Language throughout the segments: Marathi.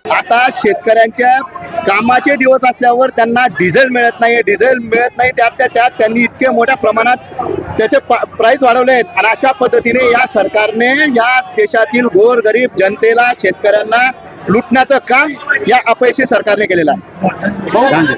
आता शेतकऱ्यांच्या कामाचे दिवस असल्यावर त्यांना डिझेल मिळत नाही, त्यात त्यांनी इतके मोठ्या प्रमाणात त्याचे प्राइस वाढवले आहेत. आणि अशा पद्धतीने या सरकारने या देशातील गोरगरीब जनतेला, शेतकऱ्यांना लुटण्याचं काम या अपयशी सरकारने केलेलं आहे.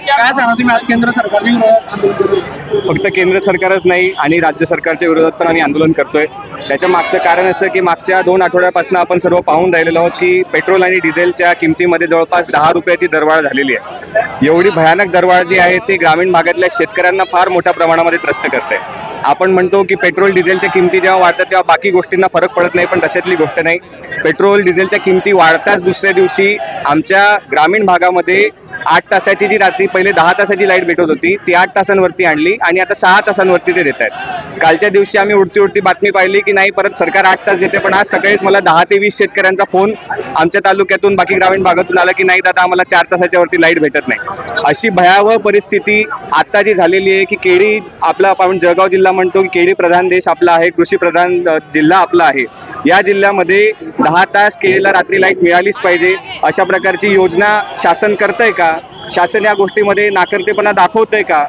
काय सांगा तुम्ही आज केंद्र सरकारने फक्त केंद्र सरकारच नाही आणि राज्य सरकारच्या विरोधात पण आम्ही आंदोलन करतोय. त्याच्या मागचं कारण असं की मागच्या 2 आठवड्यापासून आपण सर्व पाहून राहिलेलो आहोत की पेट्रोल आणि डिझेलच्या किमतीमध्ये जवळपास 10 रुपयाची दरवाढ झालेली आहे. एवढी भयानक दरवाढ जी आहे ती ग्रामीण भागातल्या शेतकऱ्यांना फार मोठ्या प्रमाणामध्ये त्रस्त करते. आपण म्हणतो की पेट्रोल डिझेलच्या किमती जेव्हा वाढतात तेव्हा बाकी गोष्टींना फरक पडत नाही, पण तशातली गोष्ट नाही. पेट्रोल डिझेलच्या किमती वाढताच दुसऱ्या दिवशी आमच्या ग्रामीण भागामध्ये 8 तासाची जी रात्री पहिले 10 तासाची लाईट भेटत होती ती 8 तासांवरती आणली आणि आता 6 तासांवरती ते देत आहेत. कालच्या दिवशी आम्ही उडती बातमी पाहिली की नाही परत सरकार 8 तास देते, पण आज सकाळीच मला 10 ते 20 शेतकऱ्यांचा फोन आमच्या तालुक्यातून बाकी ग्रामीण भागातून आला की नाही दादा आम्हाला 4 तासाच्या वरती लाईट भेटत नाही. अशी भयावह परिस्थिती आता जी झालेली आहे की केळी आपला आपण जळगाव जिल्हा म्हणतो की केळी प्रधान देश आपला आहे, कृषी प्रधान जिल्हा आपला आहे. या जिल्ह्यामध्ये 10 तास केळीला रात्री लाईट मिळालीच पाहिजे अशा प्रकारची योजना शासन करतंय का? शासन या गोष्टीमध्ये नाकर्तेपणा दाखवतंय का?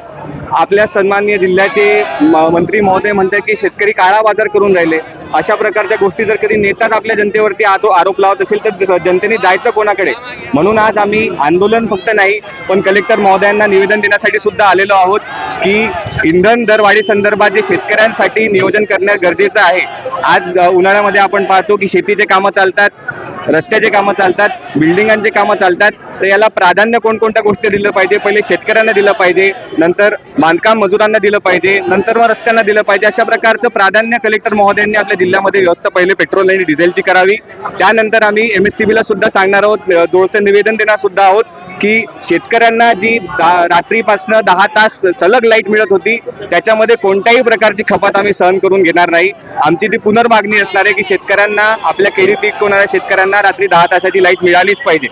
आपल्या सन्माननीय जिल्ह्याचे मंत्री महोदय म्हणतात की शेतकरी काळा बाजार करून राहिले. अशा प्रकारच्या गोष्टी जर कधी नेताच आपल्या जनतेवरती आरोप लावत असेल तर जनतेने जायचं कोणाकडे? म्हणून आज आम्ही आंदोलन फक्त नाही पण कलेक्टर महोदयांना निवेदन देण्यासाठी सुद्धा आलेलो आहोत की इंधन दरवाढी संदर्भात जे शेतकऱ्यांसाठी नियोजन करणे गरजेचं आहे. आज उन्हाळ्यामध्ये आपण पाहतो की शेतीचे कामं चालतात, रस्त्याचे कामं चालतात, बिल्डिंगांचे कामं चालतात, तर याला प्राधान्य कोणकोणत्या गोष्टी दिलं पाहिजे? पहिले शेतकऱ्यांना दिलं पाहिजे, नंतर बांधकाम मजुरांना दिलं पाहिजे, नंतर मग रस्त्यांना दिलं पाहिजे. अशा प्रकारचं प्राधान्य कलेक्टर महोदयांनी आपल्या जिल्ह्यामध्ये व्यवस्था पहिले पेट्रोल आणि डिझेलची करावी. त्यानंतर आम्ही MSCB ला सुद्धा सांगणार आहोत, जोडतं निवेदन देणार सुद्धा आहोत की शेतकऱ्यांना जी रात्रीपासनं 10 तास सलग लाईट मिळत होती त्याच्यामध्ये कोणत्याही प्रकारची खपात आम्ही सहन करून घेणार नाही. आमची ती पुनर्मागणी असणार आहे की शेतकऱ्यांना, आपल्या केळी पीक होणाऱ्या शेतकऱ्यांना रात्री 10 तासाची लाईट मिळालीच पाहिजे.